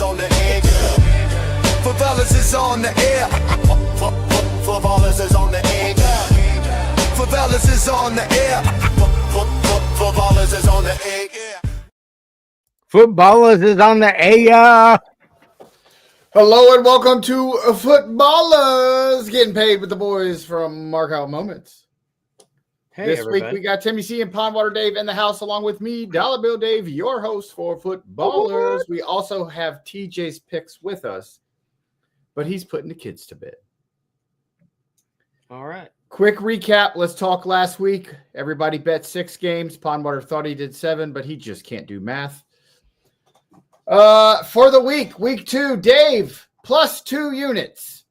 on the air. Favelas is on the air. Favelas is on the air. Favelas is on the air. Favelas is on the air. Footballers is on the air. Hello and welcome to Footballers, getting paid with the boys from Markout Moments. Hey, this everybody. week we got Timmy C and Pondwater Dave in the house, along with me, Dolla Bill Dave, your host for Footballers. We also have TJ's picks with us, but he's putting the kids to bed. All right. Quick recap. Let's talk last week. Everybody bet 6 games. Pondwater thought he did 7, but he just can't do math. For the week 2, Dave, plus 2 units.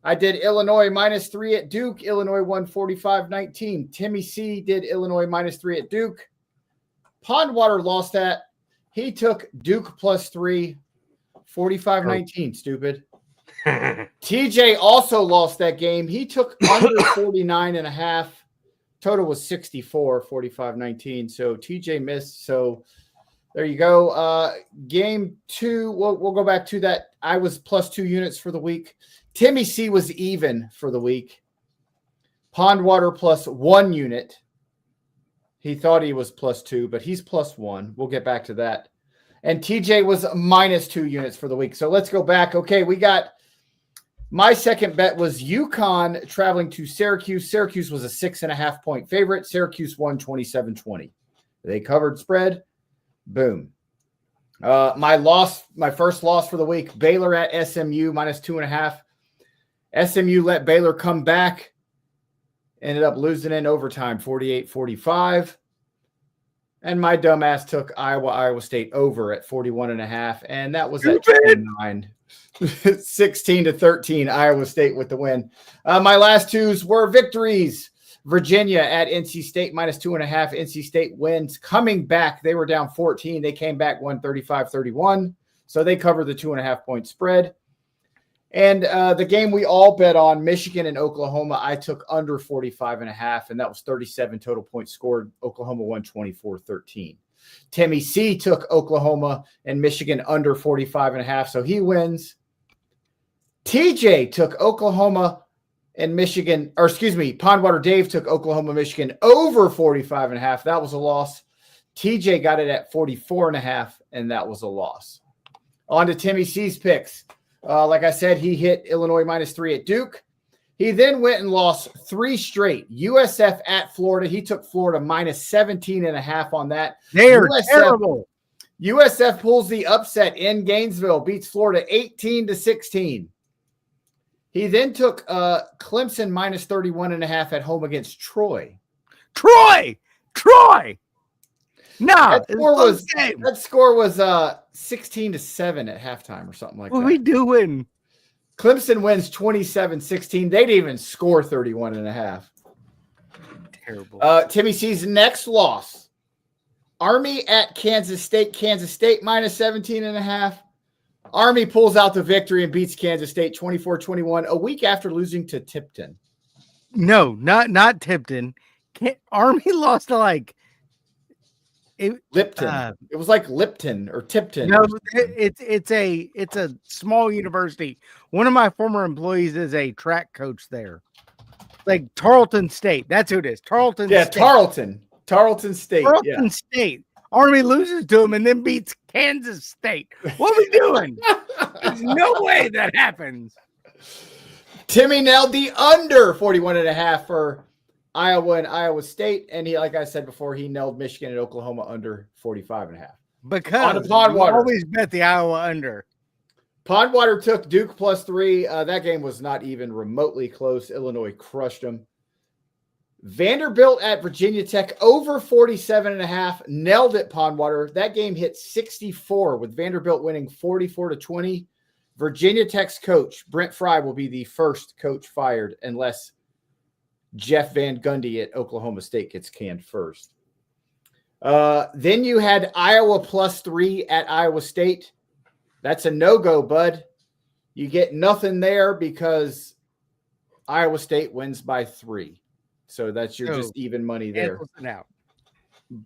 I did Illinois -3 at Duke. Illinois won 45-19. Timmy C did Illinois -3 at Duke. Pondwater lost that. He took Duke +3, 45-19, stupid. TJ also lost that game. He took under 49.5. Total was 64, 45-19. So TJ missed. So there you go. Game 2, we'll go back to that. I was plus 2 units for the week. Timmy C was even for the week. Pondwater plus 1 unit. He thought he was plus 2, but he's plus 1. We'll get back to that. And TJ was minus 2 units for the week. So let's go back. Okay, we got my second bet was UConn traveling to Syracuse. Syracuse was a 6.5 point favorite. Syracuse won 27-20. They covered spread. Boom. My first loss for the week, Baylor at SMU -2.5. SMU let Baylor come back. Ended up losing in overtime, 48-45. And my dumbass took Iowa State over at 41.5. And that was at 29. 16-13, Iowa State with the win. My last twos were victories. Virginia at NC State -2.5. NC State wins. Coming back, they were down 14. They came back, won 35-31. So they covered the 2.5 point spread. And the game we all bet on, Michigan and Oklahoma, I took under 45.5, and that was 37 total points scored. Oklahoma won 24-13. Timmy C took Oklahoma and Michigan under 45.5, so he wins. TJ took Oklahoma and Michigan, or excuse me, Pondwater Dave took Oklahoma, Michigan over 45.5. That was a loss. TJ got it at 44.5, and that was a loss. On to Timmy C's picks. Like I said, he hit Illinois -3 at Duke. He then went and lost 3 straight. USF at Florida. He took Florida -17.5 on that. They are terrible. USF pulls the upset in Gainesville, beats Florida 18-16. He then took Clemson -31.5 at home against Troy. Troy! No, that score was 16-7 at halftime or something like that. What are we doing? Clemson wins 27-16. They didn't even score 31.5. Terrible. Timmy C's next loss. Army at Kansas State. Kansas State -17.5. Army pulls out the victory and beats Kansas State 24-21 a week after losing to Tipton. No, not Tipton. Army lost to Lipton. It was like Lipton or Tipton. No, it's a small university. One of my former employees is a track coach there. Like Tarleton State. That's who it is. Tarleton State. Tarleton State. State. Army loses to him and then beats Kansas State. What are we doing? There's no way that happens. Timmy nailed the under 41.5 for Iowa and Iowa State, and he, like I said before, he nailed Michigan and Oklahoma under 45.5. Because you always bet the Iowa under. Pondwater took Duke +3. That game was not even remotely close. Illinois crushed them. Vanderbilt at Virginia Tech over 47.5. Nailed it, Pondwater. That game hit 64 with Vanderbilt winning 44-20. Virginia Tech's coach, Brent Fry, will be the first coach fired unless Jeff Van Gundy at Oklahoma State gets canned first. Then you had Iowa +3 at Iowa State. That's a no-go, bud. You get nothing there because Iowa State wins by 3. So that's your just even money there.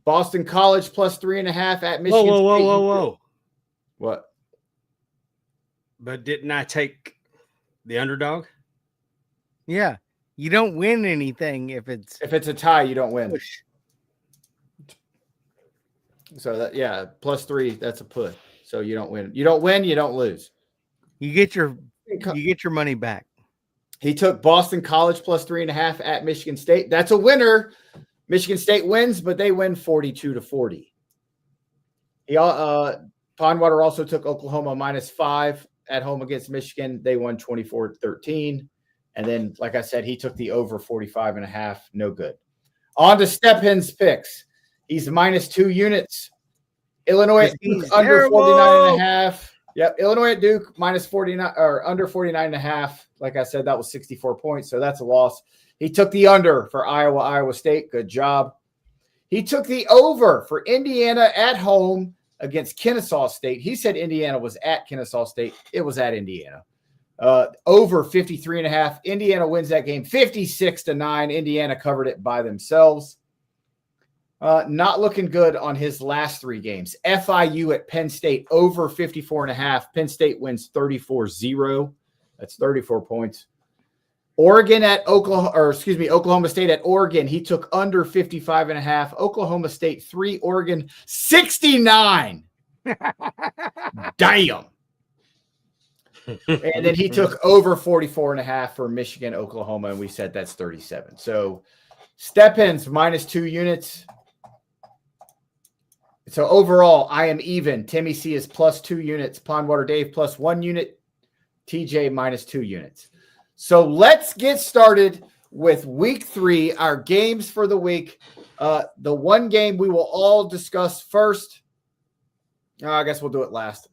Boston College +3.5 at Michigan State. Whoa. What? But didn't I take the underdog? Yeah. You don't win anything if it's If it's a tie, you don't win. push. So that +3, that's a push. So you don't win. You don't win, you don't lose. You get your money back. He took Boston College +3.5 at Michigan State. That's a winner. Michigan State wins, but they win 42-40. Pondwater also took Oklahoma -5 at home against Michigan. They won 24-13. And then, like I said, he took the over 45.5. No good. On to Stephen's picks. He's -2 units. Illinois at Duke under 49.5. Yep. Illinois at Duke -49 or under 49.5. Like I said, that was 64 points. So that's a loss. He took the under for Iowa State. Good job. He took the over for Indiana at home against Kennesaw State. He said Indiana was at Kennesaw State. It was at Indiana. Over 53.5. Indiana wins that game 56-9. Indiana covered it by themselves. Not looking good on his last 3 games. FIU at Penn State over 54.5. Penn State wins 34-0. That's 34 points. Oklahoma State at Oregon. He took under 55.5. Oklahoma State 3, Oregon 69. Damn. And then he took over 44.5 for Michigan, Oklahoma, and we said that's 37. So Stephen's -2 units. So overall, I am even. Timmy C is +2 units. Pondwater Dave +1 unit. TJ -2 units. So let's get started with week 3, our games for the week. The one game we will all discuss first. I guess we'll do it last.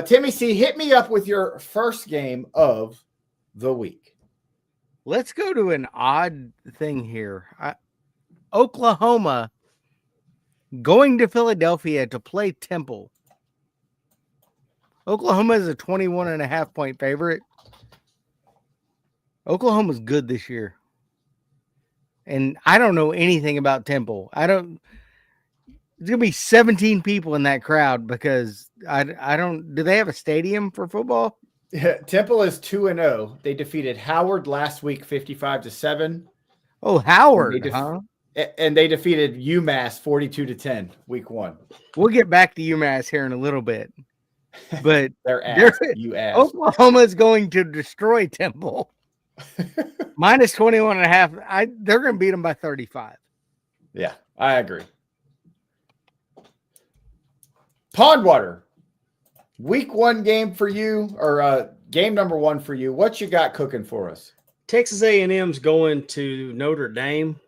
Timmy C, hit me up with your first game of the week. Let's go to an odd thing here. Oklahoma going to Philadelphia to play Temple. Oklahoma is a 21.5 point favorite. Oklahoma's good this year. And I don't know anything about Temple. There's going to be 17 people in that crowd because do they have a stadium for football? Temple is 2-0. They defeated Howard last week 55-7. Oh, Howard, huh? And they defeated UMass 42-10 week 1. We'll get back to UMass here in a little bit. But you asked. Oklahoma's going to destroy Temple. -21.5. They're going to beat them by 35. Yeah, I agree. Pondwater, week 1 game for you, or game number 1 for you. What you got cooking for us? Texas A&M's going to Notre Dame.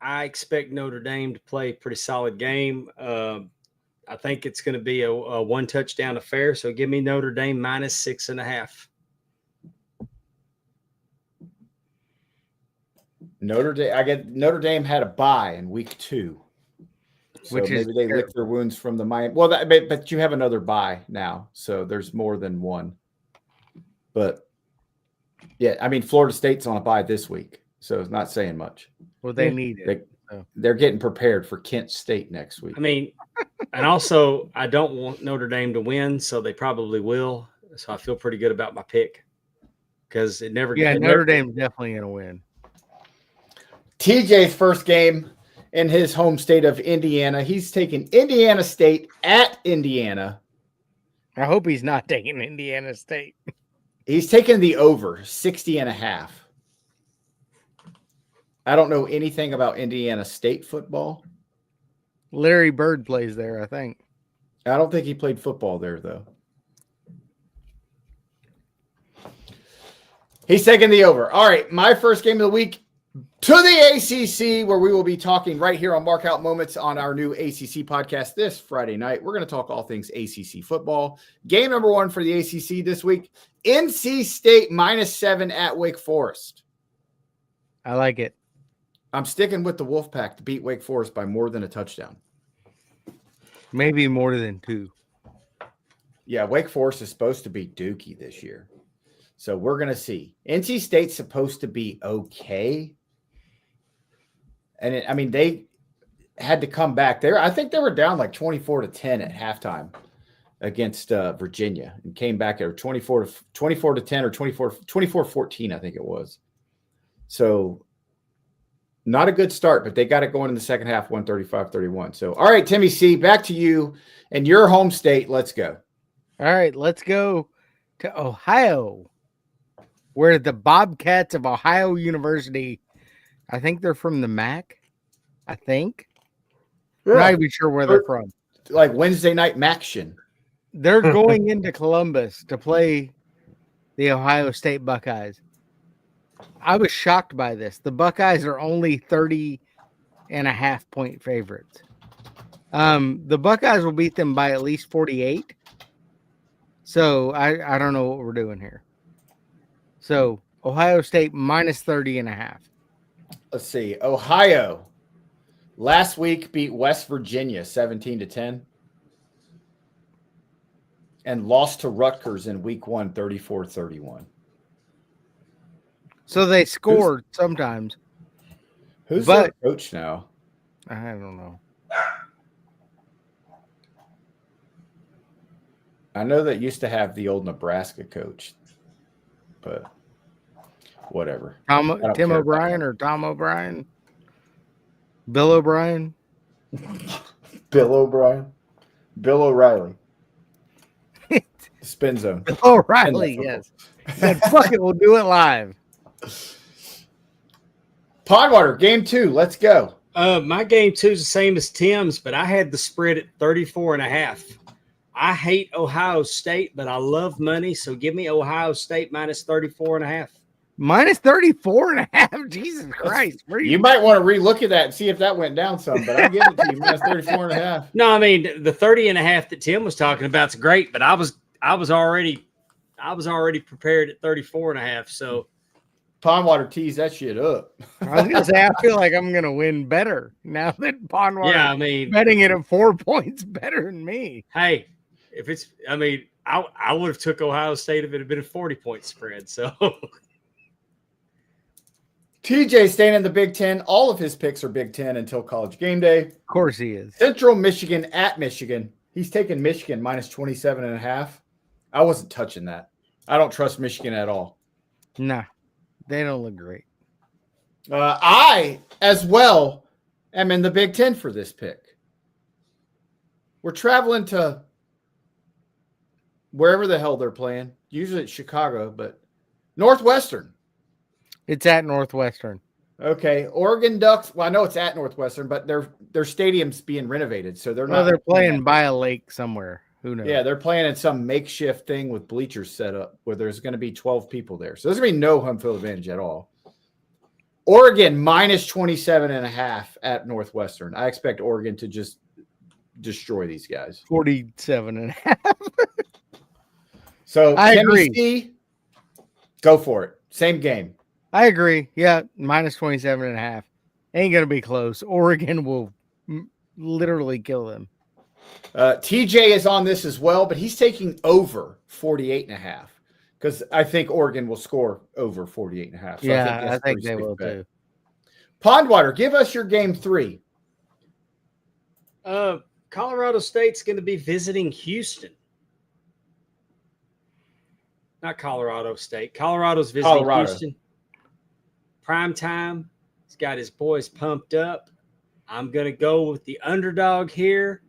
I expect Notre Dame to play a pretty solid game. I think it's going to be a 1-touchdown affair. So give me Notre Dame -6.5. Notre Dame had a bye in week 2. So Which maybe is they licked their wounds from the Miami. Well, but you have another bye now, so there's more than one. But yeah, I mean, Florida State's on a bye this week, so it's not saying much. Well, they need it. They're getting prepared for Kent State next week. I mean, and also I don't want Notre Dame to win, so they probably will. So I feel pretty good about my pick because it never. Yeah, Notre Dame's definitely going to win. TJ's first game in his home state of Indiana. He's taking Indiana State at Indiana. I hope he's not taking Indiana State. He's taking the over 60.5. I don't know anything about Indiana State football. Larry Bird plays there, I think. I don't think he played football there, though. He's taking the over. All right, my first game of the week to the ACC, where we will be talking right here on Mark Out Moments on our new ACC podcast this Friday night. We're going to talk all things ACC football. Game number 1 for the ACC this week, NC State -7 at Wake Forest. I like it. I'm sticking with the Wolfpack to beat Wake Forest by more than a touchdown. Maybe more than 2. Yeah, Wake Forest is supposed to be dookie this year. So we're going to see. NC State's supposed to be okay. And they had to come back there. I think they were down like 24-10 at halftime. against Virginia and came back at 24 to 10 or 24-14, I think it was. So not a good start, but they got it going in the second half, 135-31. So, all right, Timmy C, back to you and your home state. Let's go. All right, let's go to Ohio, where the Bobcats of Ohio University, I think they're from the MAC. I think. Yeah. Not even sure where they're from. Like Wednesday night Maction. They're going into Columbus to play the Ohio State Buckeyes. I was shocked by this. The Buckeyes are only 30.5-point favorites. The Buckeyes will beat them by at least 48. So I don't know what we're doing here. So Ohio State minus 30.5. Let's see. Ohio last week beat West Virginia 17-10 and lost to Rutgers in week 1, 34-31. So they scored sometimes. Who's their coach now? I don't know. I know that used to have the old Nebraska coach, but whatever. Tim O'Brien or Tom O'Brien? Bill O'Brien? Bill O'Brien? Bill O'Reilly. Spin zone. Bill O'Reilly, yes. Fuck it, we'll do it live. Pondwater, game 2. Let's go. My game 2 is the same as Tim's, but I had the spread at 34.5. I hate Ohio State, but I love money, so give me Ohio State minus 34.5. Minus 34.5? Jesus Christ. You might want to relook at that and see if that went down some, but I'll give it to you, minus 34.5. No, I mean, the 30.5 that Tim was talking about is great, but I was already prepared at 34.5, so Pondwater tees that shit up. I was gonna say I feel like I'm gonna win better now that Pondwater. Yeah, I mean, betting it at 4 points better than me. Hey, if it's, I mean, I would have took Ohio State if it had been a 40-point spread. So TJ staying in the Big Ten. All of his picks are Big Ten until College Game Day. Of course he is. Central Michigan at Michigan. He's taking Michigan minus 27.5. I wasn't touching that. I don't trust Michigan at all. Nah, they don't look great. I, as well, am in the Big Ten for this pick. We're traveling to wherever the hell they're playing. Usually it's Chicago, but Northwestern. It's at Northwestern. Okay. Oregon Ducks. Well, I know it's at Northwestern, but their stadium's being renovated, so they're not. Well, they're playing by a lake somewhere. Who knows? Yeah, they're playing in some makeshift thing with bleachers set up where there's going to be 12 people there. So there's going to be no home field advantage at all. Oregon minus 27.5 at Northwestern. I expect Oregon to just destroy these guys. 47.5. So I agree. C, go for it. Same game. I agree. Yeah, minus 27.5. Ain't going to be close. Oregon will literally kill them. TJ is on this as well, but he's taking over 48.5 because I think Oregon will score over 48.5. So yeah, I think they will too. Pondwater, give us your game 3. Colorado State's going to be visiting Houston. Not Colorado State. Colorado's visiting Houston. Prime time. He's got his boys pumped up. I'm going to go with the underdog here.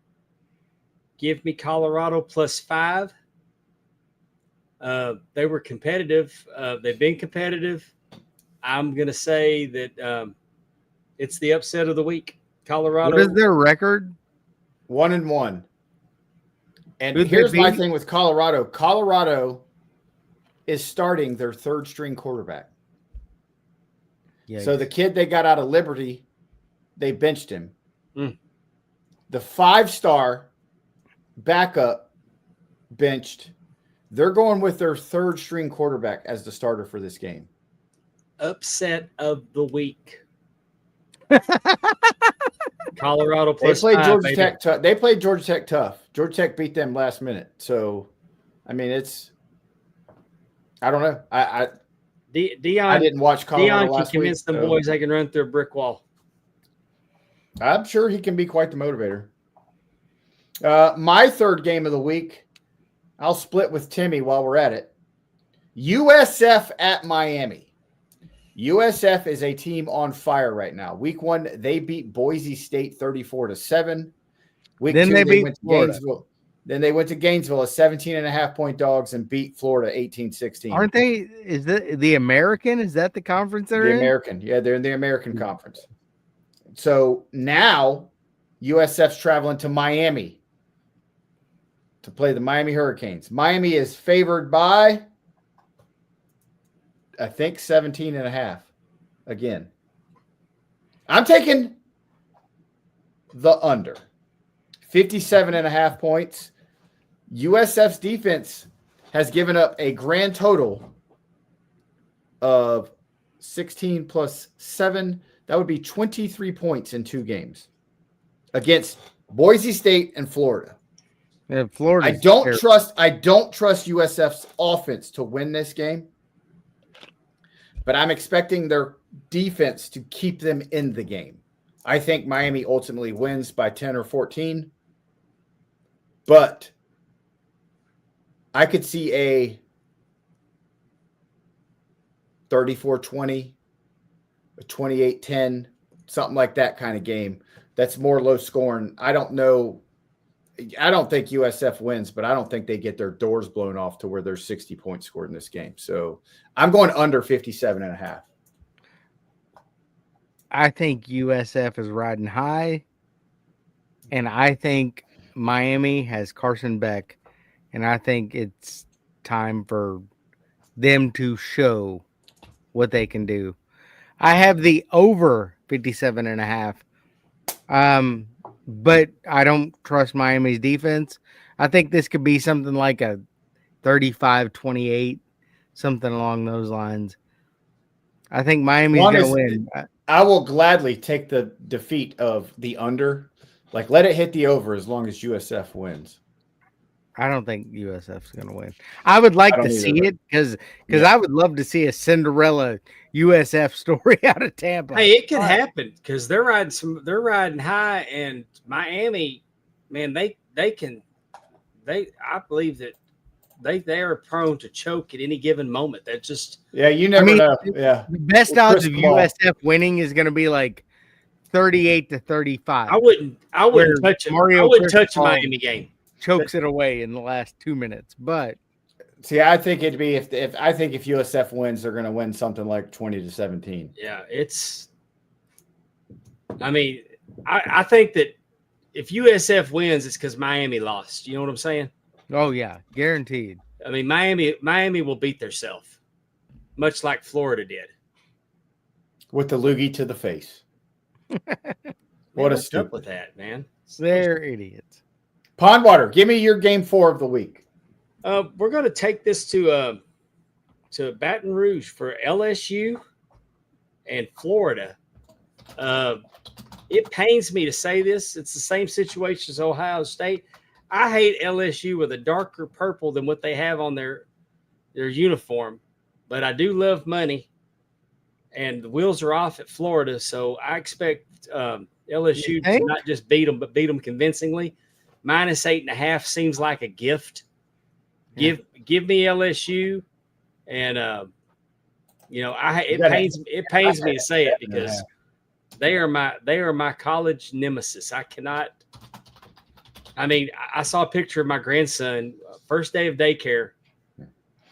Give me Colorado plus 5. They were competitive. They've been competitive. I'm going to say that it's the upset of the week. Colorado. What is their record? 1-1. And here's my thing with Colorado. Colorado is starting their third string quarterback. Yikes. So the kid they got out of Liberty, they benched him. The 5-star backup benched. They're going with their third string quarterback as the starter for this game. Upset of the week. Colorado plus they played 5, Georgia Tech tough. They played Georgia Tech tough. Georgia Tech beat them last minute. So, I mean, I don't know. I didn't watch Colorado Deion can convince them boys they can run through a brick wall. I'm sure he can be quite the motivator. My third game of the week I'll split with Timmy while we're at it. USF at Miami. USF is a team on fire right now. Week 1, they beat Boise State 34-7. Week Then 2, they beat went to Florida. Gainesville. Then they went to Gainesville as 17.5-point dogs and beat Florida 18-16. Aren't they? Is the American? Is that the conference they're The in? American. Yeah, they're in the American Conference. So now USF's traveling to Miami to play the Miami Hurricanes. Miami is favored by, I think, 17.5. Again, I'm taking the under. 57.5 points. USF's defense has given up a grand total of 16 plus 7. That would be 23 points in 2 games against Boise State and Florida. Yeah, Florida. I don't trust USF's offense to win this game, but I'm expecting their defense to keep them in the game. I think Miami ultimately wins by 10 or 14, but I could see a 34-20, a 28-10, something like that kind of game. That's more low scoring. I don't know. I don't think USF wins, but I don't think they get their doors blown off to where there's 60 points scored in this game. So I'm going under 57.5. I think USF is riding high, and I think Miami has Carson Beck, and I think it's time for them to show what they can do. I have the over 57.5. But I don't trust Miami's defense. I think this could be something like a 35-28, something along those lines. I think Miami's going to win. I will gladly take the defeat of the under. Like, let it hit the over as long as USF wins. I don't think USF's going to win. I would like to see it because I would love to see a Cinderella USF story out of Tampa. Hey, it could happen because they're riding high, and Miami, man, I believe that they are prone to choke at any given moment. That just you never know. Yeah, the best odds of USF winning is going to be like 38-35. I wouldn't touch it. I wouldn't touch a Miami game. Chokes it away in the last 2 minutes, but see, I think it'd be if USF wins, they're going to win something like 20-17. Yeah, it's. I mean, I think that if USF wins, it's because Miami lost. You know what I'm saying? Oh yeah, guaranteed. I mean, Miami will beat themselves, much like Florida did, with the loogie to the face. What a stupid with that, man. They're idiots. Pondwater, give me your game 4 of the week. We're going to take this to Baton Rouge for LSU and Florida. It pains me to say this. It's the same situation as Ohio State. I hate LSU with a darker purple than what they have on their uniform, but I do love money, and the wheels are off at Florida, so I expect LSU to not just beat them, but beat them convincingly. -8.5 seems like a gift. Give me LSU, and it pains me to say it because they are my college nemesis. I cannot. I mean, I saw a picture of my grandson first day of daycare,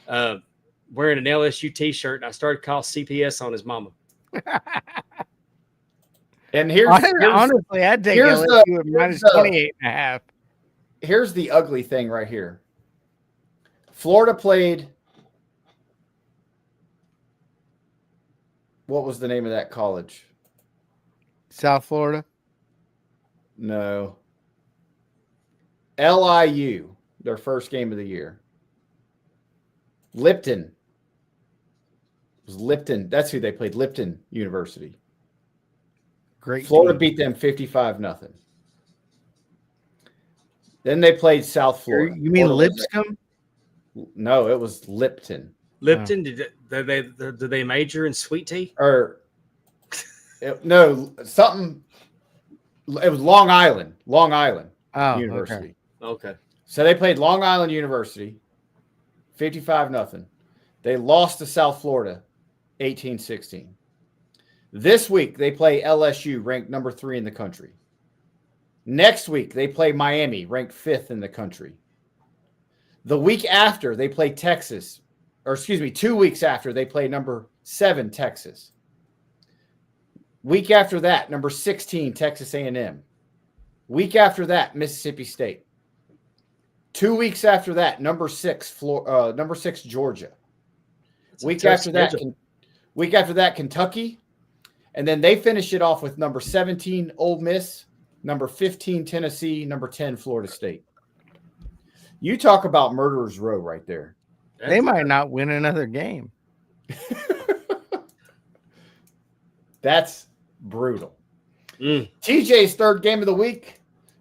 wearing an LSU T-shirt, and I started calling CPS on his mama. And honestly, I'd take LSU at -28.5. Here's the ugly thing right here. Florida played. What was the name of that college? South Florida? No. LIU, their first game of the year. Lipton. It was Lipton. That's who they played, Lipton University. Great. Florida beat them 55-0. Then they played South Florida. You mean Lipscomb? No, it was Lipton. Lipton, did they major in sweet tea? No, something. It was Long Island University. Okay. Okay. So they played Long Island University. 55-0. They lost to South Florida 18-16. This week, they play LSU, ranked number 3 in the country. Next week, they play Miami, ranked 5th in the country. The week after, they play Texas. 2 weeks after, they play number 7, Texas. Week after that, number 16, Texas A&M. Week after that, Mississippi State. 2 weeks after that, number 6, Georgia. Week after that, Kentucky. And then they finish it off with number 17, Ole Miss, number 15, Tennessee, number 10, Florida State. You talk about murderer's row right there. They might not win another game. That's brutal. TJ's third game of the week,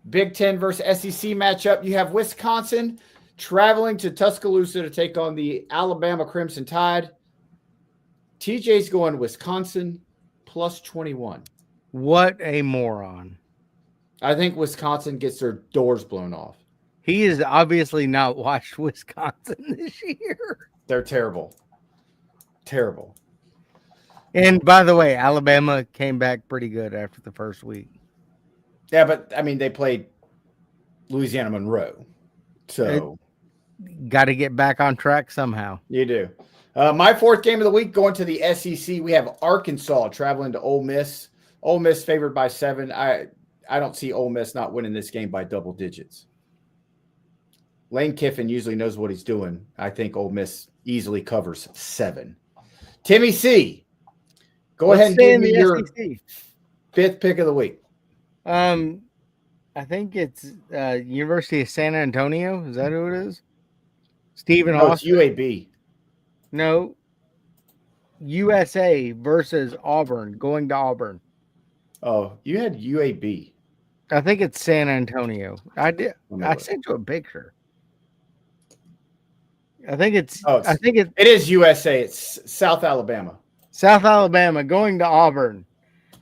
Big Ten versus SEC matchup. You have Wisconsin traveling to Tuscaloosa to take on the Alabama Crimson Tide. TJ's going Wisconsin plus 21. What a moron. I think Wisconsin gets their doors blown off. He has obviously not watched Wisconsin this year. They're terrible. Terrible. And by the way, Alabama came back pretty good after the first week. Yeah, but I mean, they played Louisiana Monroe. So got to get back on track somehow. You do. My fourth game of the week going to the SEC. We have Arkansas traveling to Ole Miss. Ole Miss favored by 7. I don't see Ole Miss not winning this game by double digits. Lane Kiffin usually knows what he's doing. I think Ole Miss easily covers 7. Timmy C, go ahead and give me your SEC. 5th pick of the week. I think it's University of San Antonio. Is that who it is? Stephen No, it's Austin. UAB. No. USA versus Auburn, going to Auburn. Oh, you had UAB. I think it's San Antonio. I did. Let me I look. sent you a picture. I think it's. Oh, I think it's It is USA. It's South Alabama. South Alabama going to Auburn.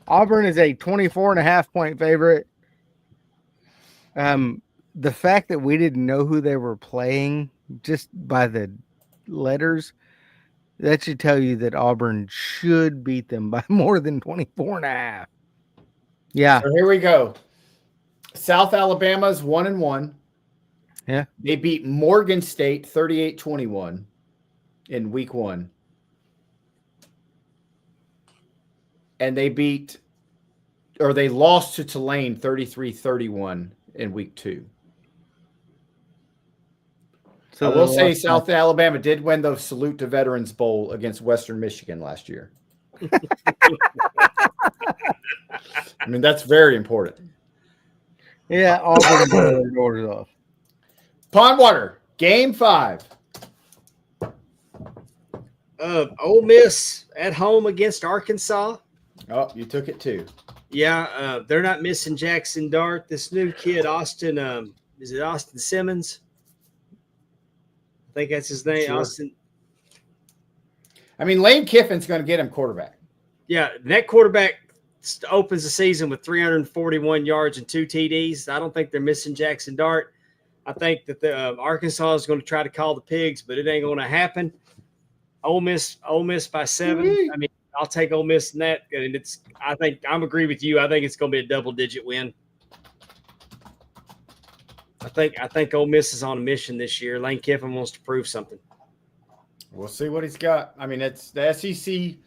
Auburn is a 24.5 point favorite. The fact that we didn't know who they were playing just by the letters, that should tell you that Auburn should beat them by more than 24.5. Yeah. So here we go. South Alabama's 1-1. Yeah. They beat Morgan State 38-21 in week 1. And they lost to Tulane 33-31 in week 2. So I will say South Alabama did win the Salute to Veterans Bowl against Western Michigan last year. I mean, that's very important. Yeah, Auburn blew their doors off. Pondwater, game 5. Ole Miss at home against Arkansas. Oh, you took it too. Yeah, they're not missing Jackson Dart. This new kid, Austin, is it Austin Simmons? I think that's his name, Sure. Austin. I mean, Lane Kiffin's going to get him quarterback. Yeah, that quarterback opens the season with 341 yards and 2 TDs. I don't think they're missing Jackson Dart. I think that the Arkansas is going to try to call the pigs, but it ain't going to happen. Ole Miss by 7. Woo-wee. I mean, I'll take Ole Miss in that, and I think I'm agree with you. I think it's going to be a double-digit win. I think Ole Miss is on a mission this year. Lane Kiffin wants to prove something. We'll see what he's got. I mean, it's the SEC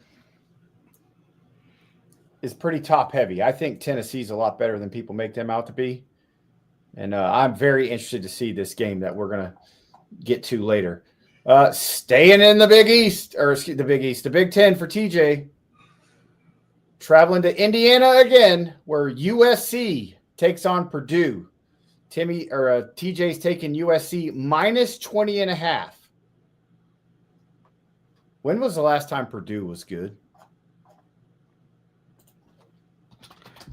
is pretty top heavy. I think Tennessee's a lot better than people make them out to be. And I'm very interested to see this game that we're going to get to later. Staying in the Big East, the Big Ten for TJ. Traveling to Indiana again, where USC takes on Purdue. TJ's taking USC minus 20.5. When was the last time Purdue was good?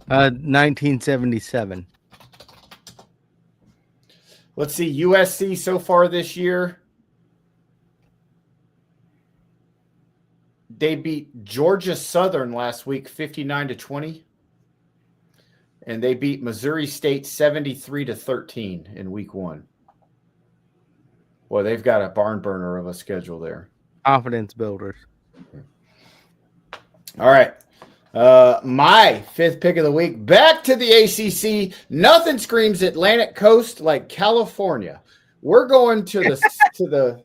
1977. Let's see, USC so far this year. They beat Georgia Southern last week 59-20. And they beat Missouri State 73-13 in week 1. Well, they've got a barn burner of a schedule there. Confidence builders. All right. My fifth pick of the week. Back to the ACC. Nothing screams Atlantic Coast like California. We're going to the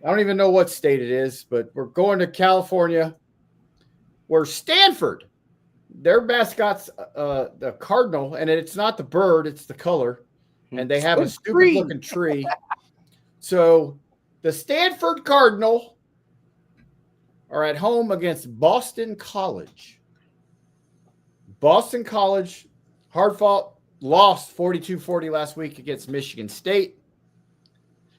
I don't even know what state it is, but we're going to California, where Stanford, their mascot's the cardinal, and it's not the bird, it's the color, and they have a stupid looking tree. So the Stanford Cardinal are at home against Boston College. Boston College, hard fought, lost 42-40 last week against Michigan State.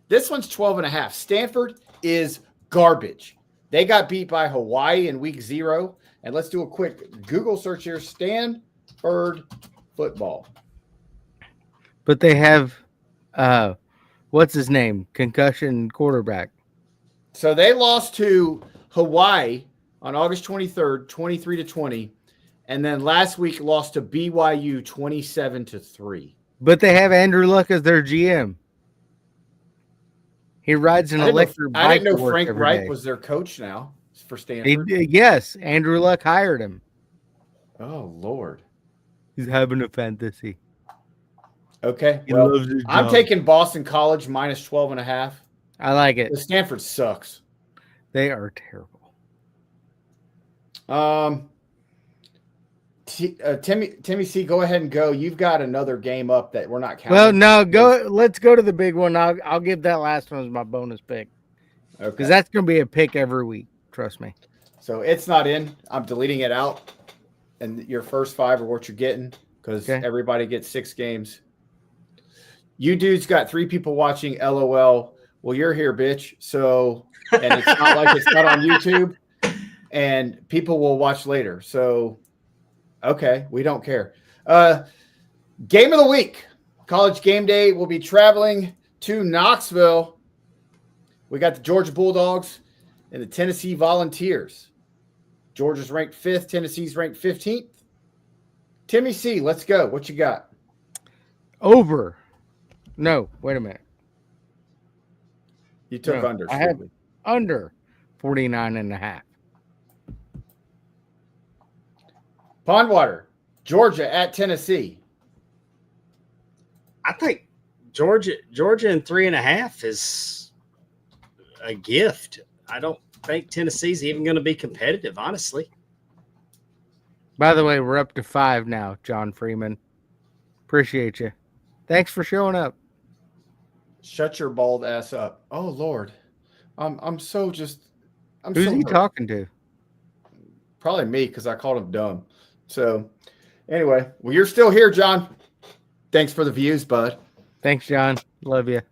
This one's 12.5. Stanford is garbage. They got beat by Hawaii in week 0. And let's do a quick Google search here. Stanford football. But they have, what's his name? Concussion quarterback. So they lost to Hawaii on August 23rd, 23-20. And then last week lost to BYU 27-3. But they have Andrew Luck as their GM. He rides an electric bike. I didn't know to work Frank every Reich day. was their coach now for Stanford. Yes, Andrew Luck hired him. Oh, Lord. He's having a fantasy. Okay. He Well, loves his I'm job. taking Boston College minus 12.5. I like it. The Stanford sucks. They are terrible. Timmy C, go ahead and go. You've got another game up that we're not counting. Well, no, go. Let's go to the big one. I'll give that last one as my bonus pick Okay. because that's going to be a pick every week. Trust me. So it's not in. I'm deleting it out. And your first 5 are what you're getting because everybody gets 6 games. You dudes got 3 people watching. LOL. Well, you're here, bitch. So, and it's not like it's not on YouTube, and people will watch later. So, okay, we don't care. Game of the week. College game day. We'll be traveling to Knoxville. We got the Georgia Bulldogs and the Tennessee Volunteers. Georgia's ranked 5th. Tennessee's ranked 15th. Timmy C, let's go. What you got? Over. No, wait a minute. You took No, under. I have under 49.5. Pondwater, Georgia at Tennessee. I think Georgia in 3.5 is a gift. I don't think Tennessee's even going to be competitive, honestly. By the way, we're up to 5 now, John Freeman. Appreciate you. Thanks for showing up. Shut your bald ass up. Oh Lord, I'm so just. Who's he talking to? Probably me because I called him dumb. So, anyway, well, you're still here, John. Thanks for the views, bud. Thanks, John. Love you.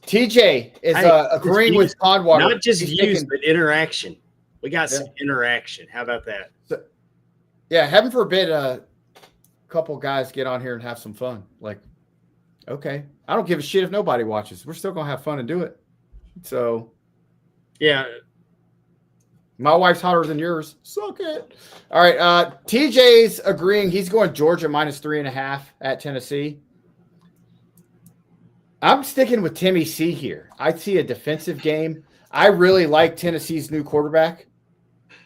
TJ is agreeing with Pondwater. Not just He's views, taking- but interaction. We got some interaction. How about that? So, yeah, heaven forbid a couple guys get on here and have some fun. Like, okay, I don't give a shit if nobody watches. We're still gonna have fun and do it. So, Yeah. my wife's hotter than yours. Suck it. All right. TJ's agreeing. He's going Georgia minus 3.5 at Tennessee. I'm sticking with Timmy C here. I see a defensive game. I really like Tennessee's new quarterback.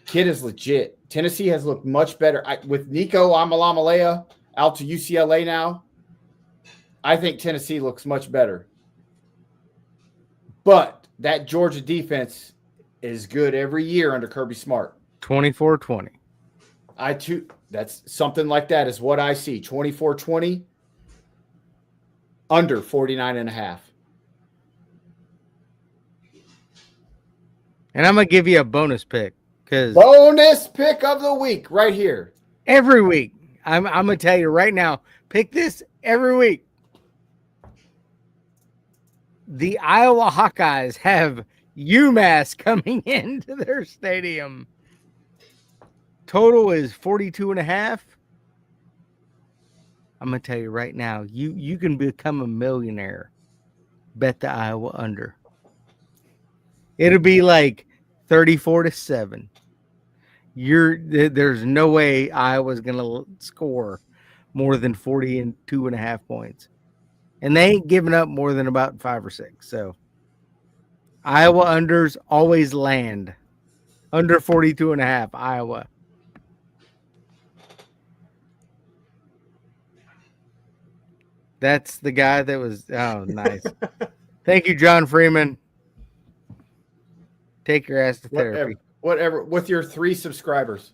Kid is legit. Tennessee has looked much better. With Nico Amalamalea out to UCLA now, I think Tennessee looks much better. But that Georgia defense is good every year under Kirby Smart. 24-20. That's something like that is what I see. 24-20, under 49.5. And I'm going to give you a bonus pick because Bonus pick of the week right here. every week, I'm going to tell you right now, pick this every week. The Iowa Hawkeyes have UMass coming into their stadium. Total is 42.5. I'm going to tell you right now, you can become a millionaire. Bet the Iowa under. It'll be like 34-7. There's no way Iowa's going to score more than 42.5 points. And they ain't giving up more than about 5 or 6. So Iowa unders always land. Under 42.5, Iowa. That's the guy that was. Oh, nice. Thank you, John Freeman. Take your ass to therapy. Whatever. With your 3 subscribers.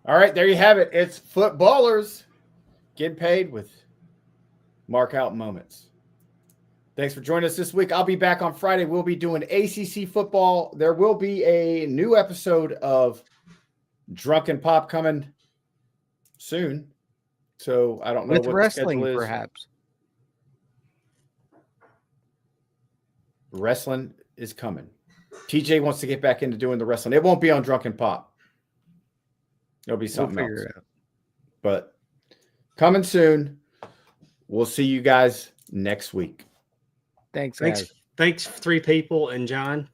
All right, there you have it. It's Footballers getting paid with mark out moments. Thanks for joining us this week. I'll be back on Friday. We'll be doing ACC football. There will be a new episode of Drunken Pop coming soon. So I don't know With what wrestling, the schedule is. perhaps. Wrestling is coming. TJ wants to get back into doing the wrestling. It won't be on Drunken Pop. It'll be something else. It out. But coming soon. We'll see you guys next week. Thanks, guys. Thanks, 3 people and John.